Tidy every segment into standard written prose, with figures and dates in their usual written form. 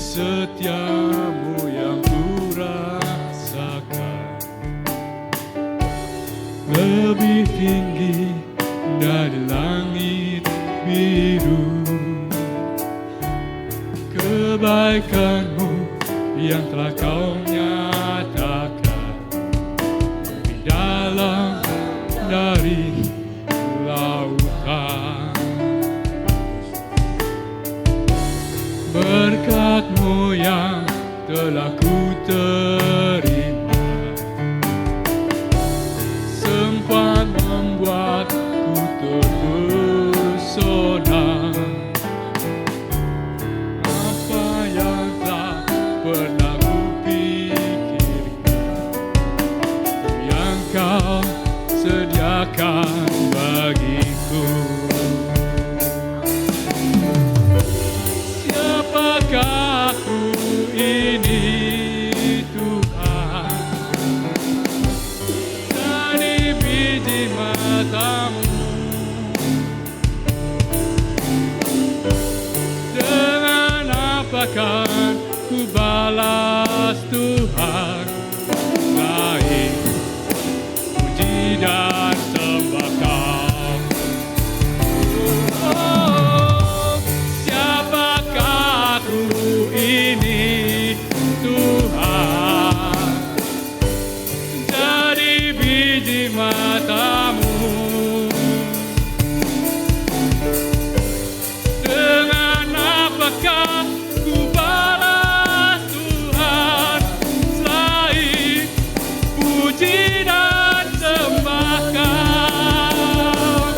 setiamu yang kurasakan, lebih tinggi dari langit biru. Kebaikanmu yang telah kau nyatakan lebih dalam dari lautan. Berkat-Mu yang telah ku terima sempat membuatku terpesona. Apa yang tak pernah kupikirkan, yang Kau sediakan bagiku. Siapakah aku ini, Tuhan, dari biji mata-Mu? Dengan apakah ku balas Tuhan selain puji dan sembah Kau? Oh, siapakah aku ini, Tuhan, dari biji mata-Mu? Dengan apakah ku balas Tuhan selain puji dan sembah Kau?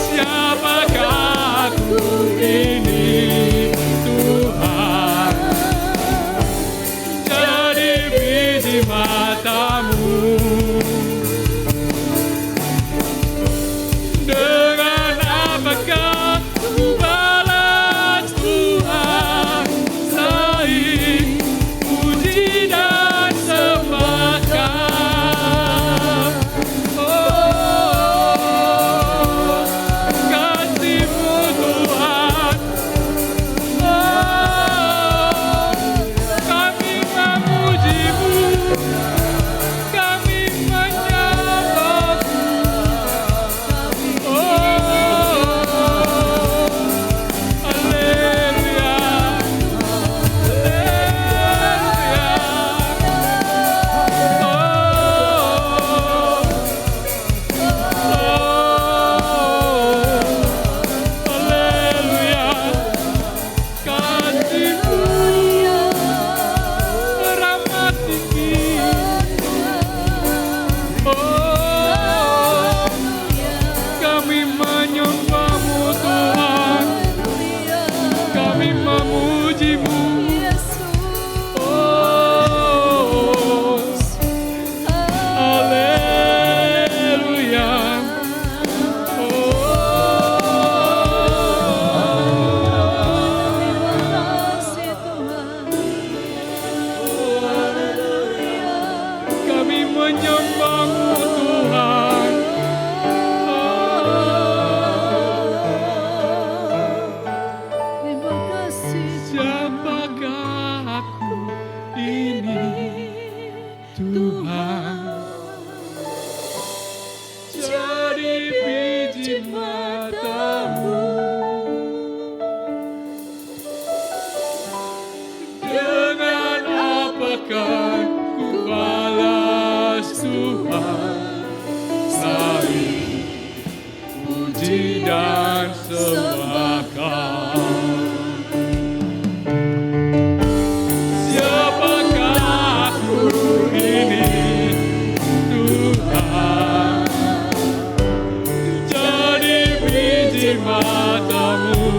Siapakah aku ini, Tuhan, dari biji mata-Mu? Dengan apakah ku balas Tuhan selain puji dan sembah Kau? Oh, kasih-Mu Tuhan, oh, kami memuji-Mu, kami menyembah-Mu. Kami menyembah-Mu Tuhan, kami memuji-Mu. Oh, haleluya. Kami menyembah-Mu Tuhan. Siapakah aku ini, Tuhan, dari biji mata-Mu? Dengan apakah ku balas Tuhan selain puji dan sembah Kau? Siapakah aku ini, Tuhan, dari biji mata-Mu?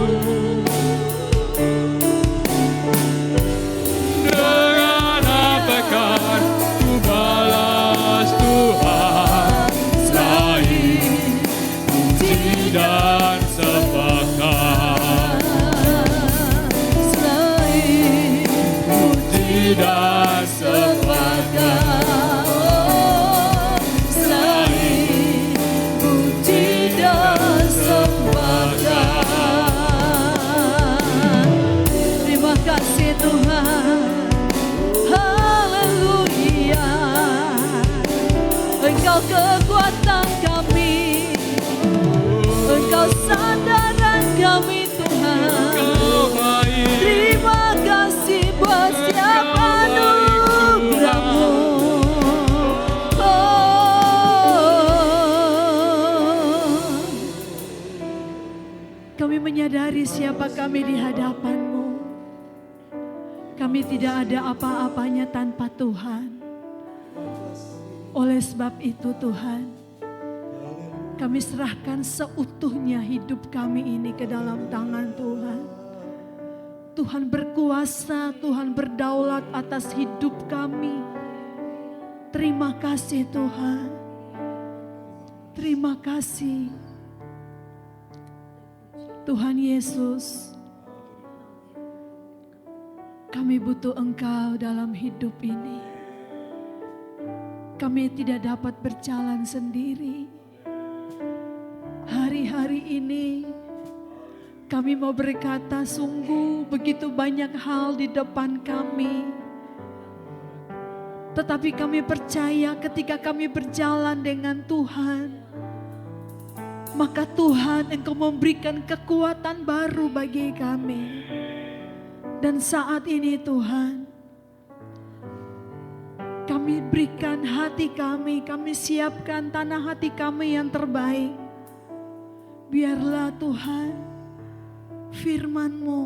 Dengan apakah ku balas Tuhan selain puji dan sembah kekuatan kami, Engkau sandaran kami Tuhan. Engkau baik. Terima kasih buat setiap anugerah-Mu. Kami menyadari siapa kami di hadapan-Mu. Kami tidak ada apa-apanya tanpa Tuhan. Oleh sebab itu Tuhan, kami serahkan seutuhnya hidup kami ini ke dalam tangan Tuhan. Tuhan berkuasa, Tuhan berdaulat atas hidup kami. Terima kasih Tuhan. Terima kasih. Tuhan Yesus, kami butuh Engkau dalam hidup ini. Kami tidak dapat berjalan sendiri. Hari-hari ini kami mau berkata sungguh begitu banyak hal di depan kami. Tetapi kami percaya ketika kami berjalan dengan Tuhan, maka Tuhan Engkau memberikan kekuatan baru bagi kami. Dan saat ini Tuhan, kami berikan hati kami siapkan tanah hati kami yang terbaik. Biarlah Tuhan, firman-Mu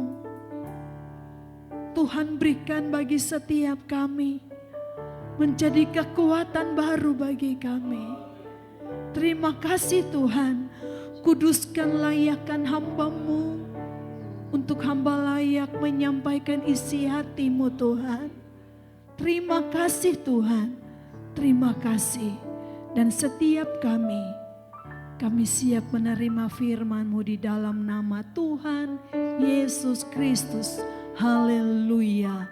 Tuhan berikan bagi setiap kami, menjadi kekuatan baru bagi kami. Terima kasih Tuhan, kuduskan layakkan hamba-Mu, untuk hamba layak menyampaikan isi hati-Mu Tuhan. Terima kasih Tuhan, terima kasih. Dan setiap kami siap menerima firman-Mu di dalam nama Tuhan Yesus Kristus. Haleluya,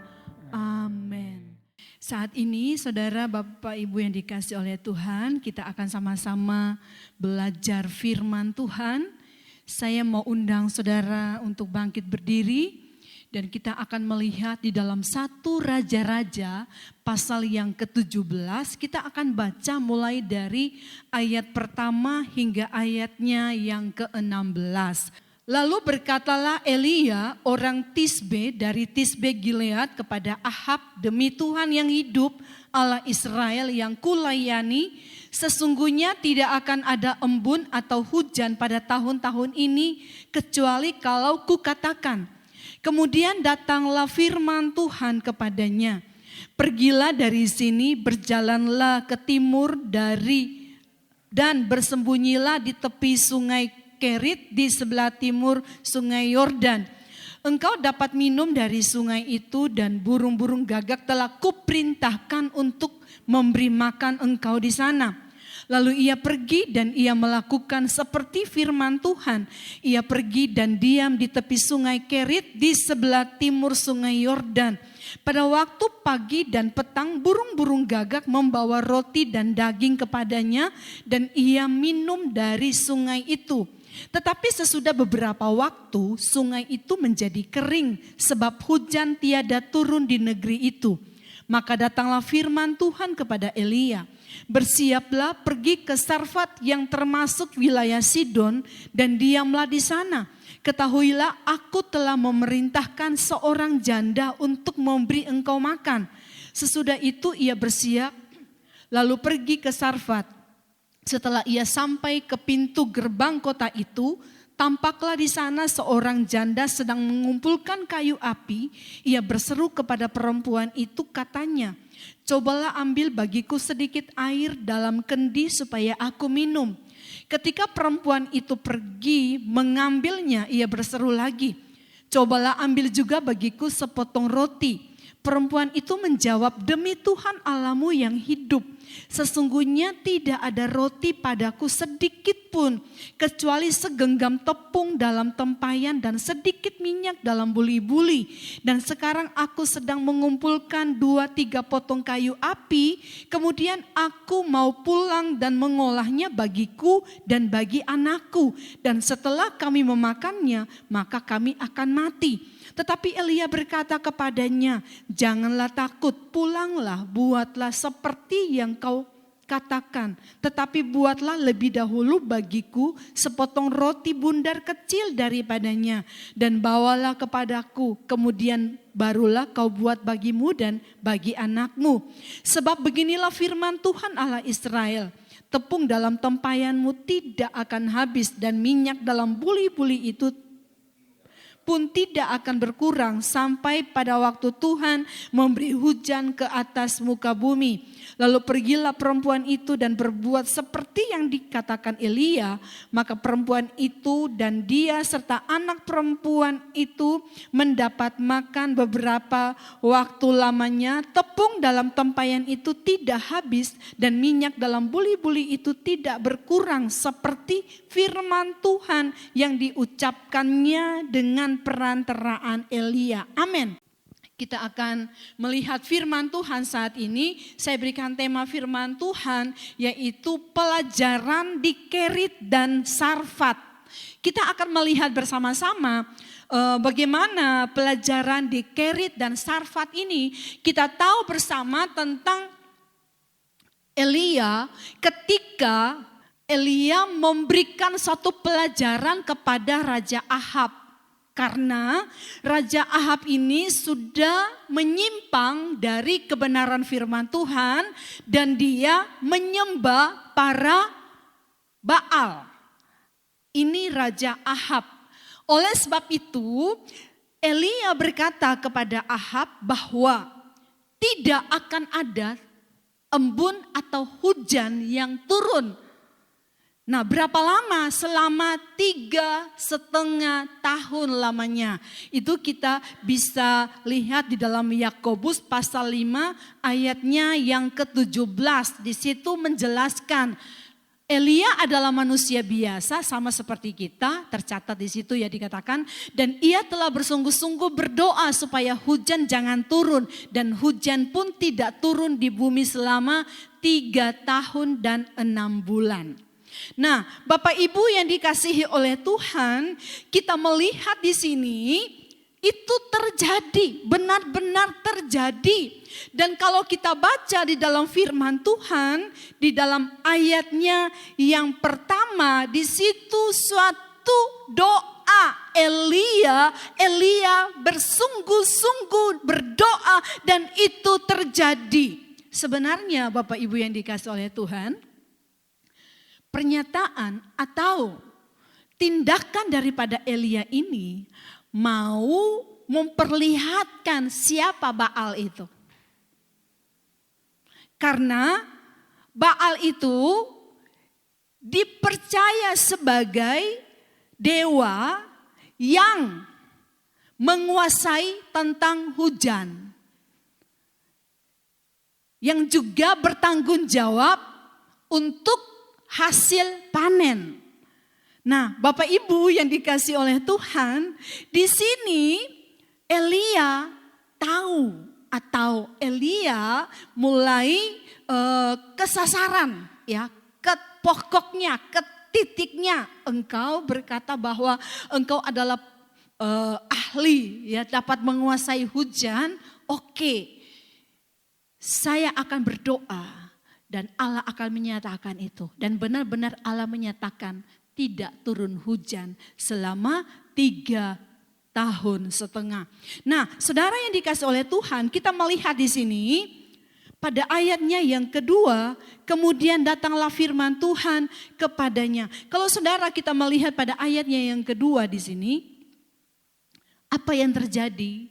amin. Saat ini saudara Bapak Ibu yang dikasih oleh Tuhan, kita akan sama-sama belajar firman Tuhan. Saya mau undang saudara untuk bangkit berdiri dan kita akan melihat di dalam 1 Raja-Raja pasal yang ke-17. Kita akan baca mulai dari ayat pertama hingga ayatnya yang ke-16. Lalu berkatalah Elia orang Tisbe dari Tisbe Gilead kepada Ahab, demi Tuhan yang hidup, Allah Israel yang kulayani, sesungguhnya tidak akan ada embun atau hujan pada tahun-tahun ini kecuali kalau kukatakan. Kemudian datanglah firman Tuhan kepadanya, pergilah dari sini, berjalanlah ke timur dan bersembunyilah di tepi sungai Kerit di sebelah timur sungai Yordan. Engkau dapat minum dari sungai itu dan burung-burung gagak telah kuperintahkan untuk memberi makan engkau di sana. Lalu ia pergi dan ia melakukan seperti firman Tuhan. Ia pergi dan diam di tepi sungai Kerit di sebelah timur sungai Yordan. Pada waktu pagi dan petang burung-burung gagak membawa roti dan daging kepadanya dan ia minum dari sungai itu. Tetapi sesudah beberapa waktu sungai itu menjadi kering sebab hujan tiada turun di negeri itu. Maka datanglah firman Tuhan kepada Elia, bersiaplah pergi ke Sarfat yang termasuk wilayah Sidon dan diamlah di sana. Ketahuilah aku telah memerintahkan seorang janda untuk memberi engkau makan. Sesudah itu ia bersiap lalu pergi ke Sarfat. Setelah ia sampai ke pintu gerbang kota itu, tampaklah di sana seorang janda sedang mengumpulkan kayu api. Ia berseru kepada perempuan itu, katanya, cobalah ambil bagiku sedikit air dalam kendi supaya aku minum. Ketika perempuan itu pergi mengambilnya, ia berseru lagi, cobalah ambil juga bagiku sepotong roti. Perempuan itu menjawab, demi Tuhan Allahmu yang hidup, sesungguhnya tidak ada roti padaku sedikit pun, kecuali segenggam tepung dalam tempayan dan sedikit minyak dalam buli-buli. Dan sekarang aku sedang mengumpulkan 2-3 potong kayu api, kemudian aku mau pulang dan mengolahnya bagiku dan bagi anakku. Dan setelah kami memakannya, maka kami akan mati. Tetapi Elia berkata kepadanya, janganlah takut, pulanglah, buatlah seperti yang kau katakan, tetapi buatlah lebih dahulu bagiku sepotong roti bundar kecil daripadanya dan bawalah kepadaku, kemudian barulah kau buat bagimu dan bagi anakmu. Sebab beginilah firman Tuhan Allah Israel, tepung dalam tempayanmu tidak akan habis dan minyak dalam buli-buli itu pun tidak akan berkurang sampai pada waktu Tuhan memberi hujan ke atas muka bumi. Lalu pergilah perempuan itu dan berbuat seperti yang dikatakan Elia. Maka perempuan itu dan dia serta anak perempuan itu mendapat makan beberapa waktu lamanya. Tepung dalam tempayan itu tidak habis dan minyak dalam buli-buli itu tidak berkurang seperti firman Tuhan yang diucapkannya dengan perantaraan Elia. Amin. Kita akan melihat firman Tuhan saat ini. Saya berikan tema firman Tuhan yaitu pelajaran di Kerit dan Sarfat. Kita akan melihat bersama-sama bagaimana pelajaran di Kerit dan Sarfat ini. Kita tahu bersama tentang Elia ketika Elia memberikan satu pelajaran kepada Raja Ahab. Karena Raja Ahab ini sudah menyimpang dari kebenaran firman Tuhan dan dia menyembah para Baal. Ini Raja Ahab. Oleh sebab itu Elia berkata kepada Ahab bahwa tidak akan ada embun atau hujan yang turun. Nah, berapa lama? Selama 3,5 tahun lamanya. Itu kita bisa lihat di dalam Yakobus pasal 5 ayatnya yang ke-17. Di situ menjelaskan Elia adalah manusia biasa sama seperti kita, tercatat di situ ya dikatakan, dan ia telah bersungguh-sungguh berdoa supaya hujan jangan turun dan hujan pun tidak turun di bumi selama 3 tahun dan 6 bulan. Nah, Bapak Ibu yang dikasihi oleh Tuhan, kita melihat di sini itu terjadi, benar-benar terjadi. Dan kalau kita baca di dalam firman Tuhan, di dalam ayatnya yang pertama, di situ suatu doa Elia bersungguh-sungguh berdoa dan itu terjadi. Sebenarnya Bapak Ibu yang dikasihi oleh Tuhan, pernyataan atau tindakan daripada Elia ini mau memperlihatkan siapa Baal itu. Karena Baal itu dipercaya sebagai dewa yang menguasai tentang hujan. Yang juga bertanggung jawab untuk hasil panen. Nah, Bapak Ibu yang dikasihi oleh Tuhan, di sini Elia tahu atau Elia mulai kesasaran ya, ke pokoknya, ke titiknya. Engkau berkata bahwa engkau adalah ahli ya, dapat menguasai hujan. Oke. Saya akan berdoa dan Allah akan menyatakan itu. Dan benar-benar Allah menyatakan tidak turun hujan selama 3,5 tahun. Nah, saudara yang dikasihi oleh Tuhan, kita melihat di sini pada ayatnya yang kedua, kemudian datanglah firman Tuhan kepadanya. Kalau saudara kita melihat pada ayatnya yang kedua di sini, apa yang terjadi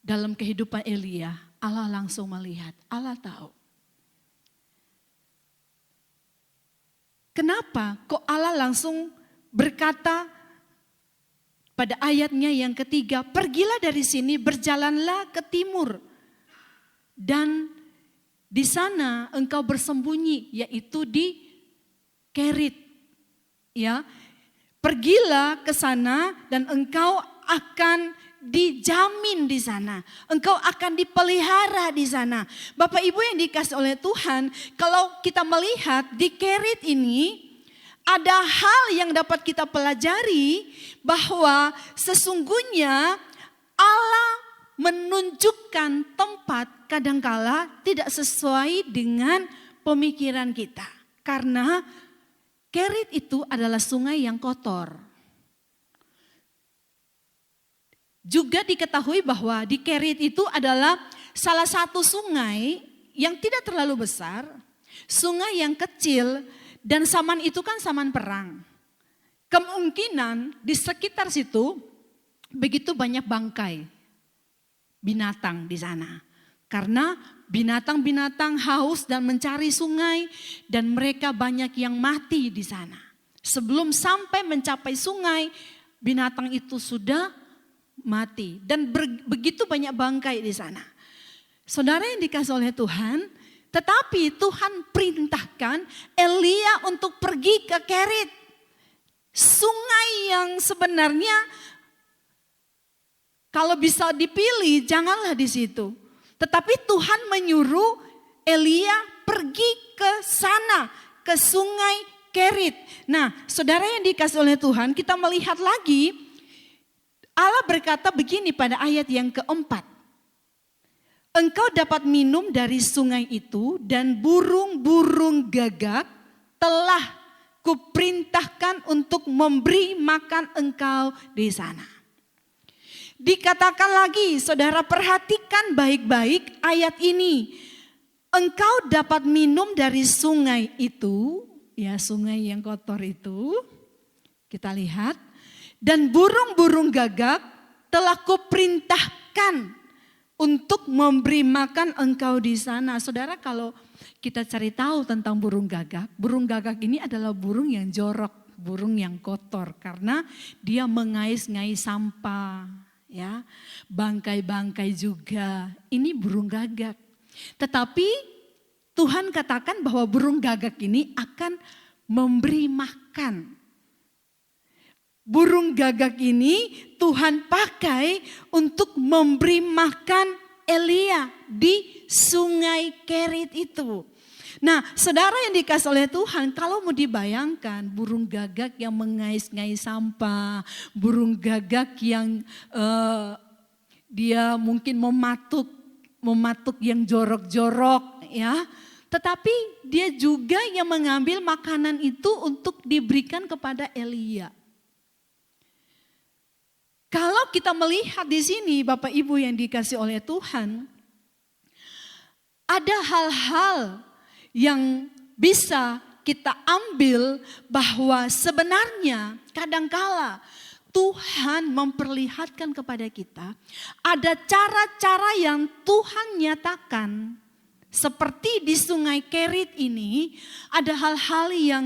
dalam kehidupan Elia? Allah langsung melihat, Allah tahu. Kenapa kok Allah langsung berkata pada ayatnya yang ketiga, pergilah dari sini, berjalanlah ke timur. Dan di sana engkau bersembunyi, yaitu di Kerit. Ya, pergilah ke sana dan engkau akan dijamin di sana. Engkau akan dipelihara di sana. Bapak Ibu yang dikasihi oleh Tuhan, kalau kita melihat di Kerit ini ada hal yang dapat kita pelajari bahwa sesungguhnya Allah menunjukkan tempat kadangkala tidak sesuai dengan pemikiran kita. Karena Kerit itu adalah sungai yang kotor. Juga diketahui bahwa di Kerit itu adalah salah satu sungai yang tidak terlalu besar, sungai yang kecil, dan zaman itu kan zaman perang. Kemungkinan di sekitar situ begitu banyak bangkai binatang di sana. Karena binatang-binatang haus dan mencari sungai dan mereka banyak yang mati di sana. Sebelum sampai mencapai sungai, binatang itu sudah mati dan begitu banyak bangkai di sana. Saudara yang dikasih oleh Tuhan, tetapi Tuhan perintahkan Elia untuk pergi ke Kerit. Sungai yang sebenarnya kalau bisa dipilih janganlah di situ. Tetapi Tuhan menyuruh Elia pergi ke sana, ke sungai Kerit. Nah, saudara yang dikasih oleh Tuhan, kita melihat lagi Allah berkata begini pada ayat yang keempat. Engkau dapat minum dari sungai itu dan burung-burung gagak telah kuperintahkan untuk memberi makan engkau di sana. Dikatakan lagi, saudara perhatikan baik-baik ayat ini. Engkau dapat minum dari sungai itu, ya sungai yang kotor itu. Kita lihat. Dan burung-burung gagak telah kuperintahkan untuk memberi makan engkau di sana. Saudara kalau kita cari tahu tentang burung gagak ini adalah burung yang jorok, burung yang kotor. Karena dia mengais-ngais sampah. Ya, bangkai-bangkai juga. Ini burung gagak. Tetapi Tuhan katakan bahwa burung gagak ini akan memberi makan. Burung gagak ini Tuhan pakai untuk memberi makan Elia di sungai Kerit itu. Nah, saudara yang dikasih oleh Tuhan, kalau mau dibayangkan burung gagak yang mengais-ngais sampah, burung gagak yang dia mungkin mematuk yang jorok-jorok, ya. Tetapi dia juga yang mengambil makanan itu untuk diberikan kepada Elia. Kalau kita melihat di sini, Bapak Ibu yang dikasih oleh Tuhan, ada hal-hal yang bisa kita ambil bahwa sebenarnya kadangkala Tuhan memperlihatkan kepada kita ada cara-cara yang Tuhan nyatakan. Seperti di sungai Kerit ini ada hal-hal yang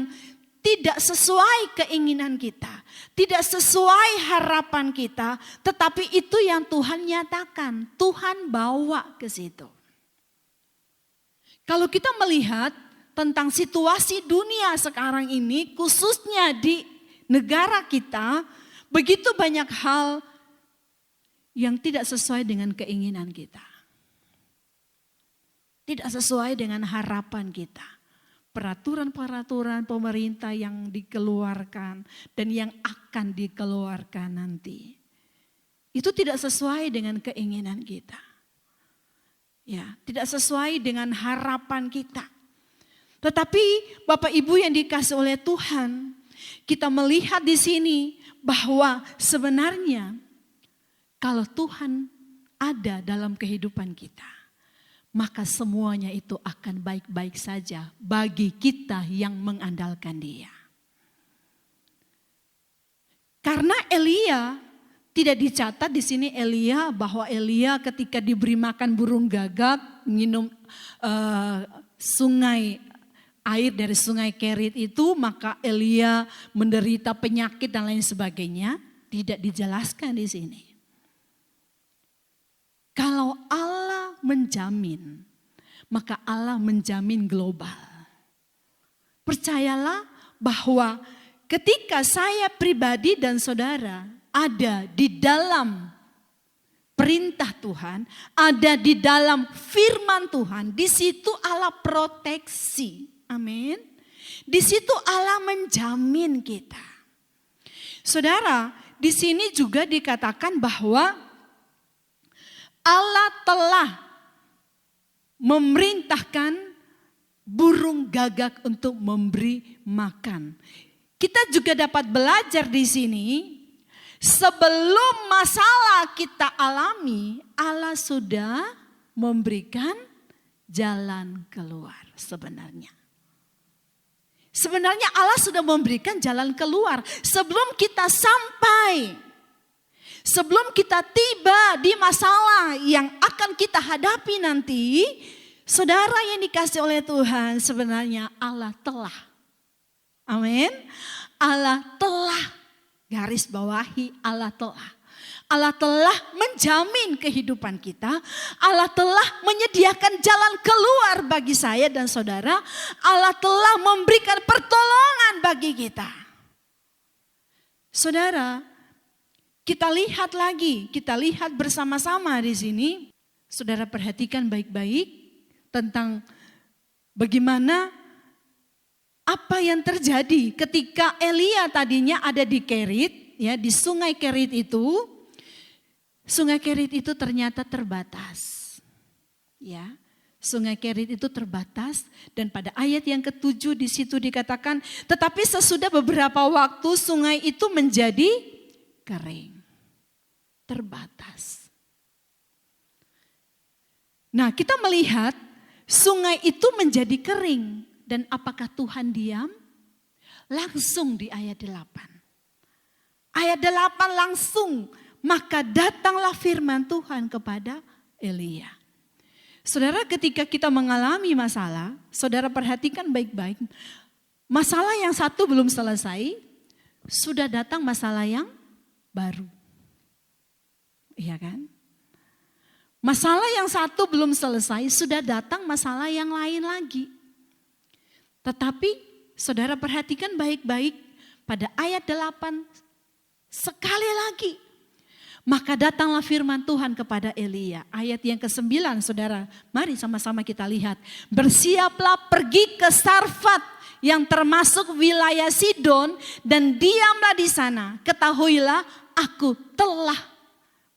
tidak sesuai keinginan kita, tidak sesuai harapan kita, tetapi itu yang Tuhan nyatakan, Tuhan bawa ke situ. Kalau kita melihat tentang situasi dunia sekarang ini, khususnya di negara kita, begitu banyak hal yang tidak sesuai dengan keinginan kita. Tidak sesuai dengan harapan kita. Peraturan-peraturan pemerintah yang dikeluarkan dan yang akan dikeluarkan nanti. Itu tidak sesuai dengan keinginan kita. Ya, tidak sesuai dengan harapan kita. Tetapi Bapak Ibu yang dikasih oleh Tuhan, kita melihat di sini bahwa sebenarnya kalau Tuhan ada dalam kehidupan kita, maka semuanya itu akan baik-baik saja bagi kita yang mengandalkan Dia. Karena Elia tidak dicatat di sini bahwa Elia ketika diberi makan burung gagak, minum air dari sungai Kerit itu, maka Elia menderita penyakit dan lain sebagainya. Tidak dijelaskan di sini. Kalau Allah menjamin, maka Allah menjamin global. Percayalah bahwa ketika saya pribadi dan saudara ada di dalam perintah Tuhan, ada di dalam firman Tuhan, di situ Allah proteksi. Amin. Di situ Allah menjamin kita. Saudara, di sini juga dikatakan bahwa Allah telah memerintahkan burung gagak untuk memberi makan. Kita juga dapat belajar di sini, sebelum masalah kita alami, Allah sudah memberikan jalan keluar sebenarnya. Sebenarnya Allah sudah memberikan jalan keluar sebelum kita sampai. Sebelum kita tiba di masalah yang akan kita hadapi nanti, saudara yang dikasih oleh Tuhan, sebenarnya Allah telah. Amin. Allah telah, garis bawahi, Allah telah. Allah telah menjamin kehidupan kita. Allah telah menyediakan jalan keluar bagi saya dan saudara. Allah telah memberikan pertolongan bagi kita. Saudara, kita lihat lagi, kita lihat bersama-sama di sini. Saudara perhatikan baik-baik tentang bagaimana apa yang terjadi ketika Elia tadinya ada di Kerit, ya, di sungai Kerit itu. Sungai Kerit itu ternyata terbatas. Ya, Sungai Kerit itu terbatas dan pada ayat yang ke-7 di situ dikatakan, tetapi sesudah beberapa waktu sungai itu menjadi kering. Terbatas. Nah, kita melihat sungai itu menjadi kering dan apakah Tuhan diam? Langsung di ayat 8. Ayat 8 langsung, maka datanglah firman Tuhan kepada Elia. Saudara, ketika kita mengalami masalah, saudara perhatikan baik-baik. Masalah yang satu belum selesai, sudah datang masalah yang baru. Iya kan? Masalah yang satu belum selesai, sudah datang masalah yang lain lagi. Tetapi saudara perhatikan baik-baik pada ayat 8, sekali lagi. Maka datanglah firman Tuhan kepada Elia. Ayat yang ke-9, saudara. Mari sama-sama kita lihat. Bersiaplah pergi ke Sarfat yang termasuk wilayah Sidon dan diamlah di sana. Ketahuilah aku telah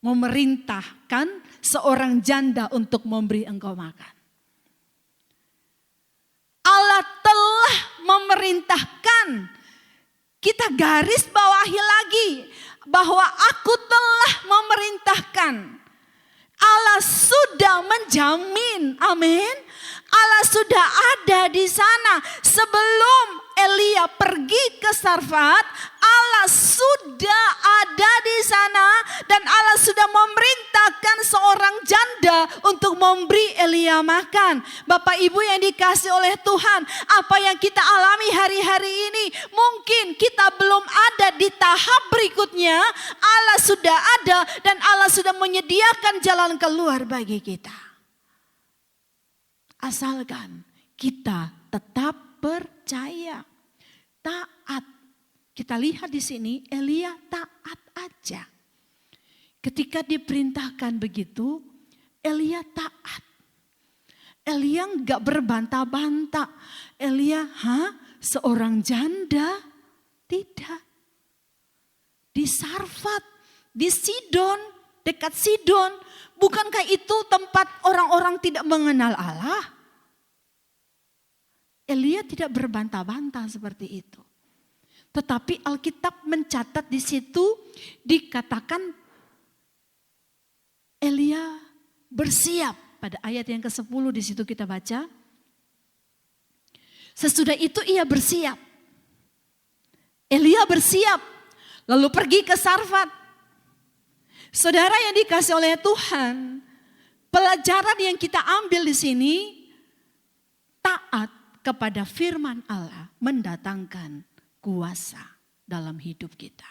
memerintahkan seorang janda untuk memberi engkau makan. Allah telah memerintahkan. Kita garis bawahi lagi. Bahwa aku telah memerintahkan. Allah sudah menjamin, amin. Allah sudah ada di sana. Sebelum Elia pergi ke Sarfat, Allah sudah ada di sana. Dan Allah sudah memerintahkan seorang janda untuk memberi Elia makan. Bapak Ibu yang dikasih oleh Tuhan, apa yang kita alami hari-hari ini, mungkin kita belum ada di tahap berikutnya. Allah sudah ada dan Allah sudah menyediakan jalan keluar bagi kita. Asalkan kita tetap percaya, taat. Kita lihat di sini Elia taat aja. Ketika diperintahkan begitu, Elia taat. Elia enggak berbantah-bantah. Elia, seorang janda? Tidak. Di Sarfat, di Sidon, dekat Sidon. Bukankah itu tempat orang-orang tidak mengenal Allah? Elia tidak berbantah-bantah seperti itu. Tetapi Alkitab mencatat di situ dikatakan Elia bersiap. Pada ayat yang ke-10 di situ kita baca. Sesudah itu ia bersiap. Elia bersiap. Lalu pergi ke Sarfat. Saudara yang dikasih oleh Tuhan, pelajaran yang kita ambil di sini, taat kepada firman Allah mendatangkan kuasa dalam hidup kita.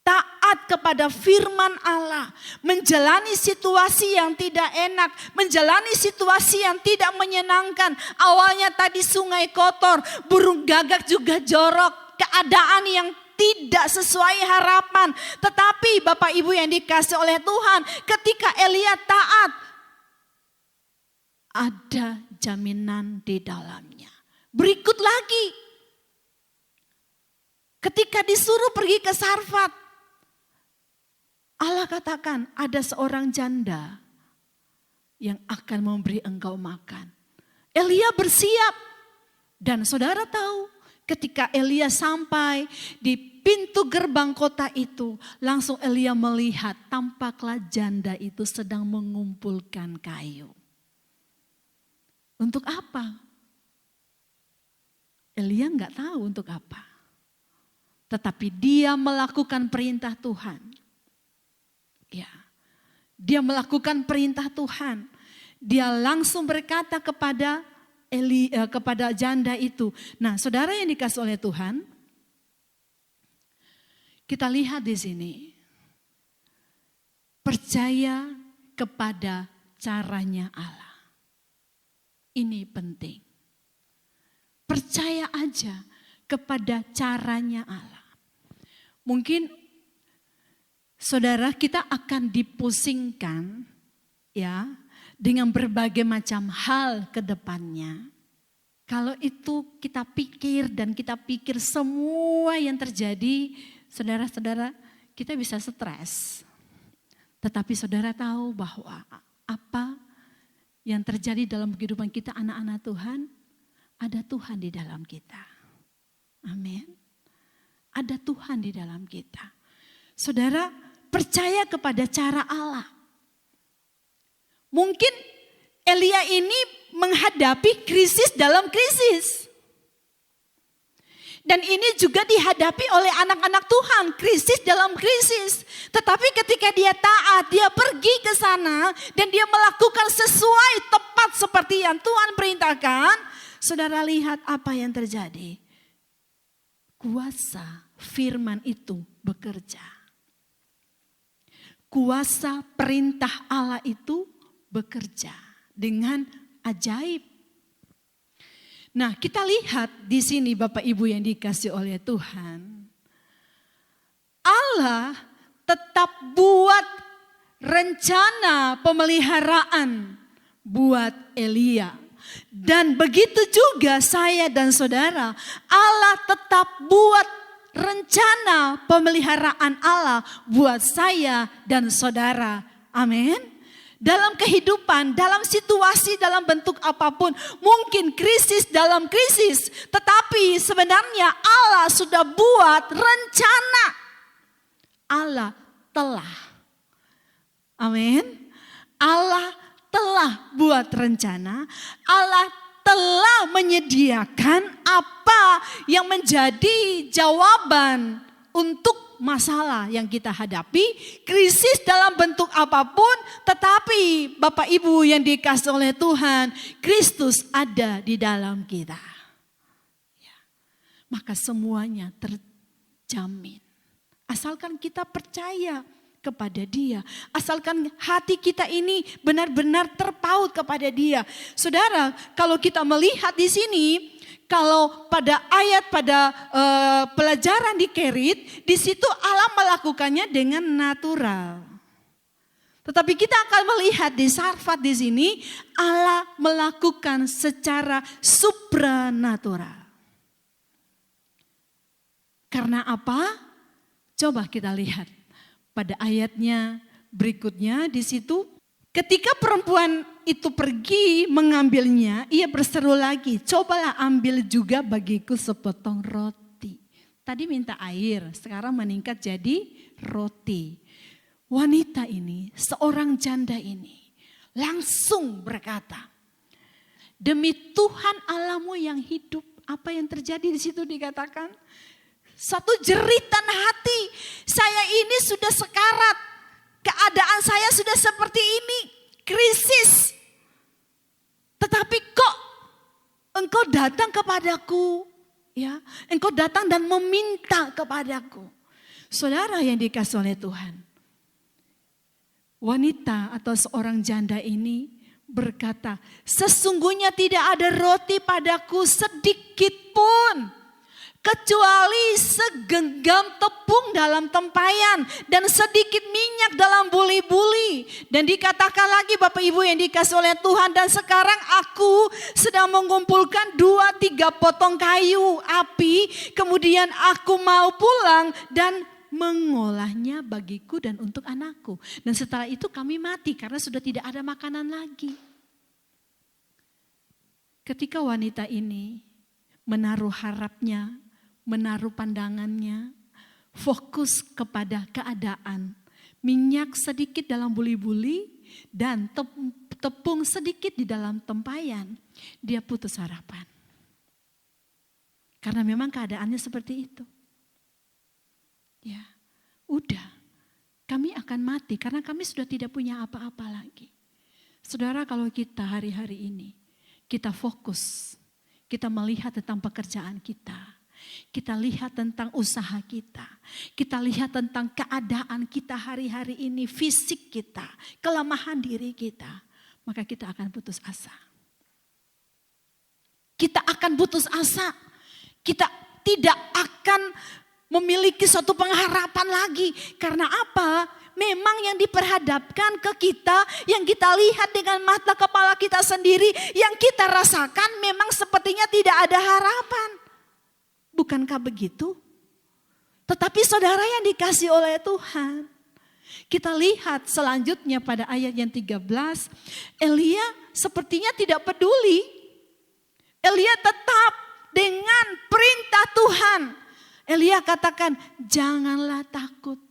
Taat kepada firman Allah, menjalani situasi yang tidak enak, menjalani situasi yang tidak menyenangkan. Awalnya tadi sungai kotor, burung gagak juga jorok, keadaan yang tidak sesuai harapan. Tetapi Bapak Ibu yang dikasih oleh Tuhan, ketika Elia taat, ada jaminan di dalamnya. Berikut lagi, ketika disuruh pergi ke Sarfat, Allah katakan ada seorang janda yang akan memberi engkau makan. Elia bersiap. Dan saudara tahu ketika Elia sampai di pintu gerbang kota itu, langsung Elia melihat tampaklah janda itu sedang mengumpulkan kayu. Untuk apa? Elia nggak tahu untuk apa. Tetapi dia melakukan perintah Tuhan. Ya, dia melakukan perintah Tuhan. Dia langsung berkata kepada kepada janda itu. Nah, saudara yang dikasih oleh Tuhan, kita lihat di sini. Percaya kepada caranya Allah. Ini penting. Percaya aja kepada caranya Allah. Mungkin saudara, kita akan dipusingkan ya dengan berbagai macam hal ke depannya. Kalau itu kita pikir dan kita pikir semua yang terjadi, saudara-saudara, kita bisa stres. Tetapi saudara tahu bahwa apa yang terjadi dalam kehidupan kita anak-anak Tuhan, ada Tuhan di dalam kita. Amin. Ada Tuhan di dalam kita. Saudara, percaya kepada cara Allah. Mungkin Elia ini menghadapi krisis dalam krisis. Dan ini juga dihadapi oleh anak-anak Tuhan, krisis dalam krisis. Tetapi ketika dia taat, dia pergi ke sana dan dia melakukan sesuai tepat seperti yang Tuhan perintahkan. Saudara lihat apa yang terjadi. Kuasa firman itu bekerja. Kuasa perintah Allah itu bekerja dengan ajaib. Nah, kita lihat di sini Bapak Ibu yang dikasih oleh Tuhan. Allah tetap buat rencana pemeliharaan buat Elia. Dan begitu juga saya dan saudara, Allah tetap buat rencana pemeliharaan Allah buat saya dan saudara. Amin. Dalam kehidupan, dalam situasi, dalam bentuk apapun, mungkin krisis dalam krisis, tetapi sebenarnya Allah sudah buat rencana. Allah telah. Amin. Allah telah buat rencana. Allah telah menyediakan apa yang menjadi jawaban untuk masalah yang kita hadapi, krisis dalam bentuk apapun, tetapi Bapak Ibu yang dikasih oleh Tuhan, Kristus ada di dalam kita. Ya. Maka semuanya terjamin. Asalkan kita percaya kepada Dia. Asalkan hati kita ini benar-benar terpaut kepada Dia. Saudara, kalau kita melihat di sini, kalau pada ayat pada pelajaran di Kerit, di situ Allah melakukannya dengan natural. Tetapi kita akan melihat di Sarfat di sini, Allah melakukan secara supranatural. Karena apa? Coba kita lihat pada ayatnya berikutnya di situ. Ketika perempuan itu pergi mengambilnya, ia berseru lagi, cobalah ambil juga bagiku sepotong roti. Tadi minta air, sekarang meningkat jadi roti. Wanita ini, seorang janda ini, langsung berkata, demi Tuhan Allahmu yang hidup. Apa yang terjadi di situ dikatakan? Satu jeritan hati, saya ini sudah sekarat. Keadaan saya sudah seperti ini, krisis. Tetapi kok engkau datang kepadaku, ya? Engkau datang dan meminta kepadaku. Saudara yang dikasih oleh Tuhan. Wanita atau seorang janda ini berkata, sesungguhnya tidak ada roti padaku sedikit pun. Kecuali segenggam tepung dalam tempayan dan sedikit minyak dalam buli-buli. Dan dikatakan lagi Bapak Ibu yang dikasih oleh Tuhan, dan sekarang aku sedang mengumpulkan 2-3 potong kayu api. Kemudian aku mau pulang dan mengolahnya bagiku dan untuk anakku. Dan setelah itu kami mati karena sudah tidak ada makanan lagi. Ketika wanita ini menaruh harapnya, menaruh pandangannya, fokus kepada keadaan, minyak sedikit dalam buli-buli dan tepung sedikit di dalam tempayan, dia putus harapan. Karena memang keadaannya seperti itu. Ya, udah, kami akan mati karena kami sudah tidak punya apa-apa lagi. Saudara, kalau kita hari-hari ini, kita fokus, kita melihat tentang pekerjaan kita lihat tentang usaha kita lihat tentang keadaan kita hari-hari ini, fisik kita, kelemahan diri kita, maka kita akan putus asa. Kita akan putus asa, kita tidak akan memiliki suatu pengharapan lagi. Karena apa? Memang yang diperhadapkan ke kita, yang kita lihat dengan mata kepala kita sendiri, yang kita rasakan memang sepertinya tidak ada harapan. Bukankah begitu? Tetapi saudara yang dikasihi oleh Tuhan, kita lihat selanjutnya pada ayat yang 13, Elia sepertinya tidak peduli. Elia tetap dengan perintah Tuhan. Elia katakan, janganlah takut.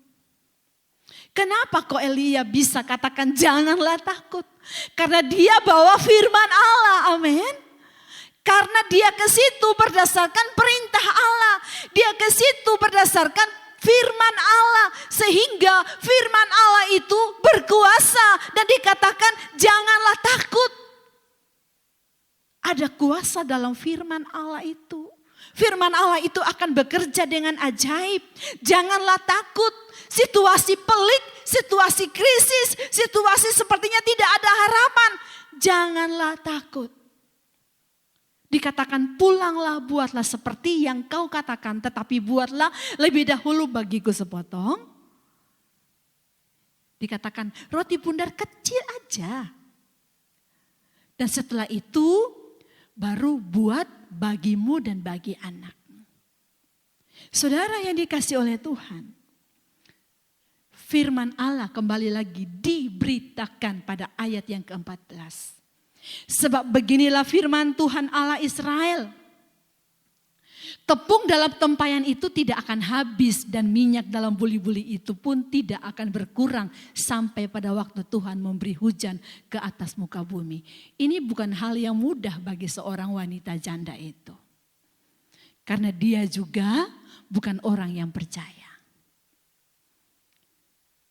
Kenapa kok Elia bisa katakan janganlah takut? Karena dia bawa firman Allah, amin. Karena dia ke situ berdasarkan perintah Allah. Dia ke situ berdasarkan firman Allah. Sehingga firman Allah itu berkuasa dan dikatakan janganlah takut. Ada kuasa dalam firman Allah itu. Firman Allah itu akan bekerja dengan ajaib. Janganlah takut. Situasi pelik, situasi krisis, situasi sepertinya tidak ada harapan. Janganlah takut. Dikatakan pulanglah, buatlah seperti yang kau katakan. Tetapi buatlah lebih dahulu bagiku sepotong. Dikatakan roti bundar kecil aja. Dan setelah itu baru buat bagimu dan bagi anakmu. Saudara yang dikasihi oleh Tuhan, firman Allah kembali lagi diberitakan pada ayat yang ke-14. Sebab beginilah firman Tuhan Allah Israel. Tepung dalam tempayan itu tidak akan habis dan minyak dalam buli-buli itu pun tidak akan berkurang sampai pada waktu Tuhan memberi hujan ke atas muka bumi. Ini bukan hal yang mudah bagi seorang wanita janda itu. Karena dia juga bukan orang yang percaya.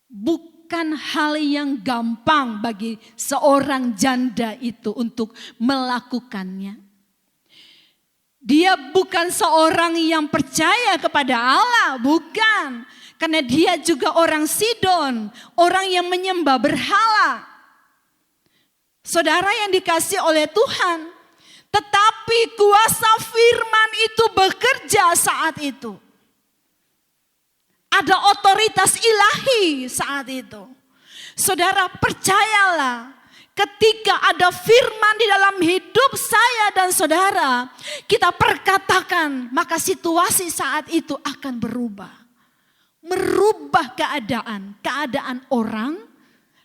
Bukan hal yang gampang bagi seorang janda itu untuk melakukannya. Dia bukan seorang yang percaya kepada Allah, bukan. Karena dia juga orang Sidon, orang yang menyembah berhala. Saudara yang dikasihi oleh Tuhan, tetapi kuasa firman itu bekerja saat itu. Ada otoritas ilahi saat itu. Saudara percayalah, ketika ada firman di dalam hidup saya dan saudara, kita perkatakan, maka situasi saat itu akan berubah. Merubah keadaan orang,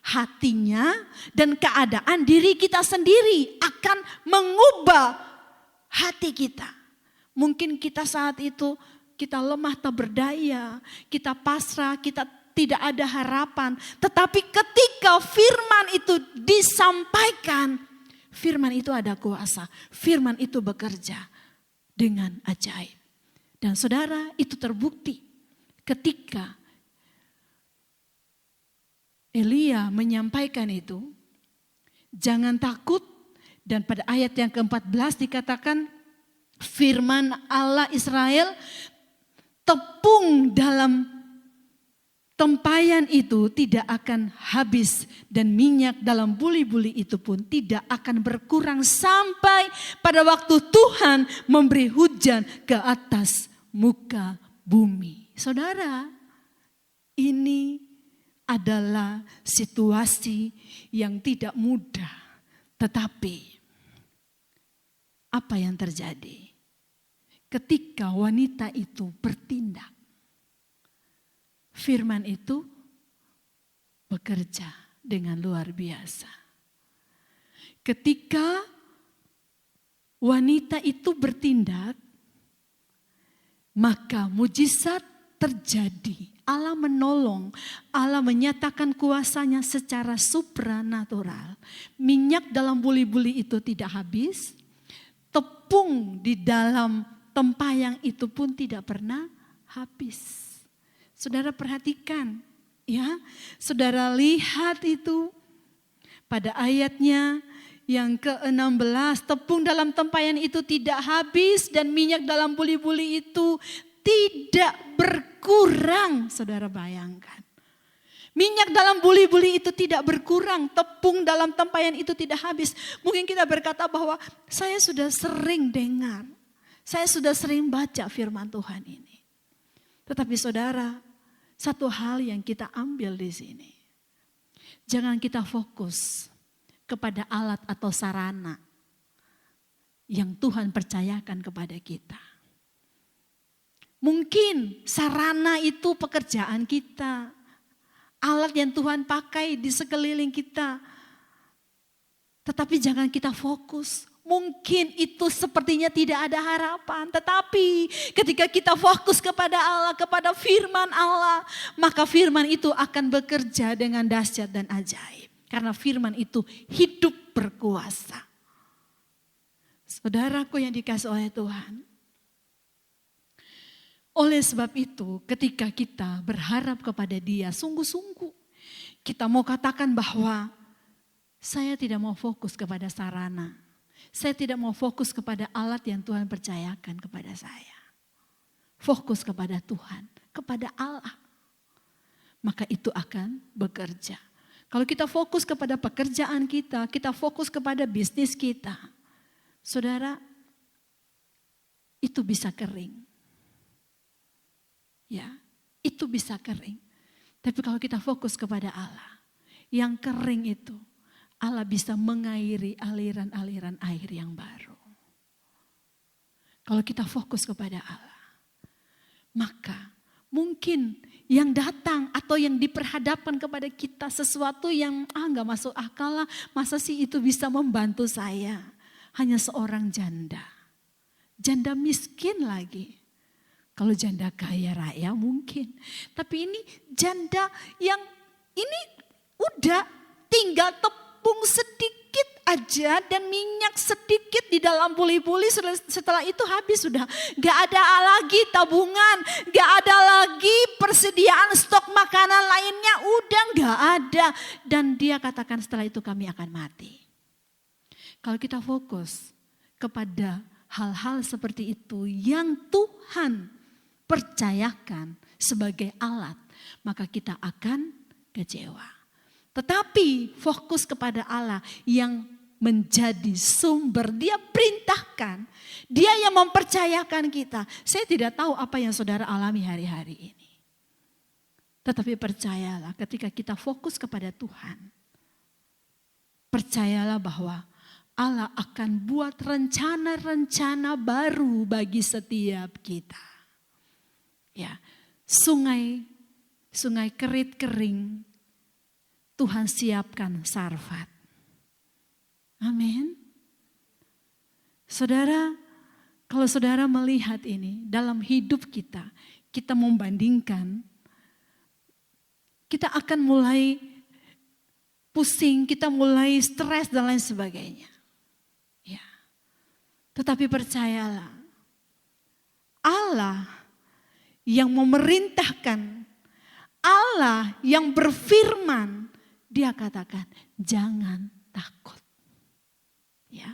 hatinya, dan keadaan diri kita sendiri akan mengubah hati kita. Mungkin kita saat itu, kita lemah tak berdaya, kita pasrah, kita tidak ada harapan. Tetapi ketika firman itu disampaikan, firman itu ada kuasa. Firman itu bekerja dengan ajaib. Dan saudara, itu terbukti ketika Elia menyampaikan itu. Jangan takut. Dan pada ayat yang ke-14 dikatakan firman Allah Israel, tepung dalam tempayan itu tidak akan habis dan minyak dalam buli-buli itu pun tidak akan berkurang sampai pada waktu Tuhan memberi hujan ke atas muka bumi. Saudara, ini adalah situasi yang tidak mudah, tetapi apa yang terjadi ketika wanita itu bertindak? Firman itu bekerja dengan luar biasa. Ketika wanita itu bertindak, maka mujizat terjadi. Allah menolong, Allah menyatakan kuasanya secara supranatural. Minyak dalam buli-buli itu tidak habis, tepung di dalam tempayang itu pun tidak pernah habis. Saudara perhatikan, ya, saudara lihat itu pada ayatnya yang ke-16, tepung dalam tempayan itu tidak habis dan minyak dalam buli-buli itu tidak berkurang. Saudara bayangkan. Minyak dalam buli-buli itu tidak berkurang, tepung dalam tempayan itu tidak habis. Mungkin kita berkata bahwa saya sudah sering dengar, saya sudah sering baca firman Tuhan ini. Tetapi saudara, satu hal yang kita ambil di sini. Jangan kita fokus kepada alat atau sarana yang Tuhan percayakan kepada kita. Mungkin sarana itu pekerjaan kita, alat yang Tuhan pakai di sekeliling kita. Tetapi jangan kita fokus. Mungkin itu sepertinya tidak ada harapan. Tetapi ketika kita fokus kepada Allah, kepada firman Allah, maka firman itu akan bekerja dengan dahsyat dan ajaib. Karena firman itu hidup berkuasa. Saudaraku yang dikasihi oleh Tuhan. Oleh sebab itu ketika kita berharap kepada Dia sungguh-sungguh. Kita mau katakan bahwa saya tidak mau fokus kepada sarana. Saya tidak mau fokus kepada alat yang Tuhan percayakan kepada saya. Fokus kepada Tuhan, kepada Allah. Maka itu akan bekerja. Kalau kita fokus kepada pekerjaan kita, kita fokus kepada bisnis kita. Saudara, itu bisa kering. Ya, itu bisa kering. Tapi kalau kita fokus kepada Allah, yang kering itu, Allah bisa mengairi aliran-aliran air yang baru. Kalau kita fokus kepada Allah, maka mungkin yang datang atau yang diperhadapkan kepada kita sesuatu yang gak masuk akal lah. Masa sih itu bisa membantu saya? Hanya seorang janda. Janda miskin lagi. Kalau janda kaya raya mungkin. Tapi ini janda yang ini udah tinggal tepung sedikit aja dan minyak sedikit di dalam buli-buli, setelah itu habis sudah. Gak ada lagi tabungan, gak ada lagi persediaan stok makanan lainnya, udah gak ada. Dan dia katakan setelah itu kami akan mati. Kalau kita fokus kepada hal-hal seperti itu yang Tuhan percayakan sebagai alat, maka kita akan kecewa. Tetapi fokus kepada Allah yang menjadi sumber, Dia perintahkan, Dia yang mempercayakan kita. Saya tidak tahu apa yang saudara alami hari-hari ini. Tetapi percayalah ketika kita fokus kepada Tuhan, percayalah bahwa Allah akan buat rencana-rencana baru bagi setiap kita. Ya, sungai Kerit kering, Tuhan siapkan Sarfat. Amin. Saudara, kalau saudara melihat ini dalam hidup kita, kita membandingkan, kita akan mulai pusing, kita mulai stres dan lain sebagainya. Ya. Tetapi percayalah, Allah yang memerintahkan, Allah yang berfirman, Dia katakan, jangan takut. Ya,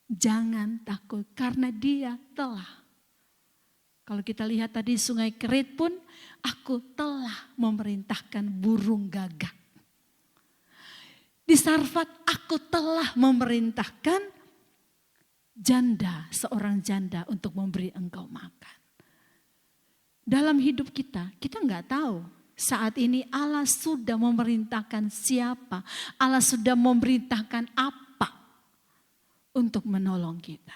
jangan takut karena Dia telah. Kalau kita lihat tadi sungai Kerit pun, aku telah memerintahkan burung gagak. Di Sarfat aku telah memerintahkan seorang janda untuk memberi engkau makan. Dalam hidup kita nggak tahu. Saat ini Allah sudah memerintahkan siapa, Allah sudah memerintahkan apa untuk menolong kita.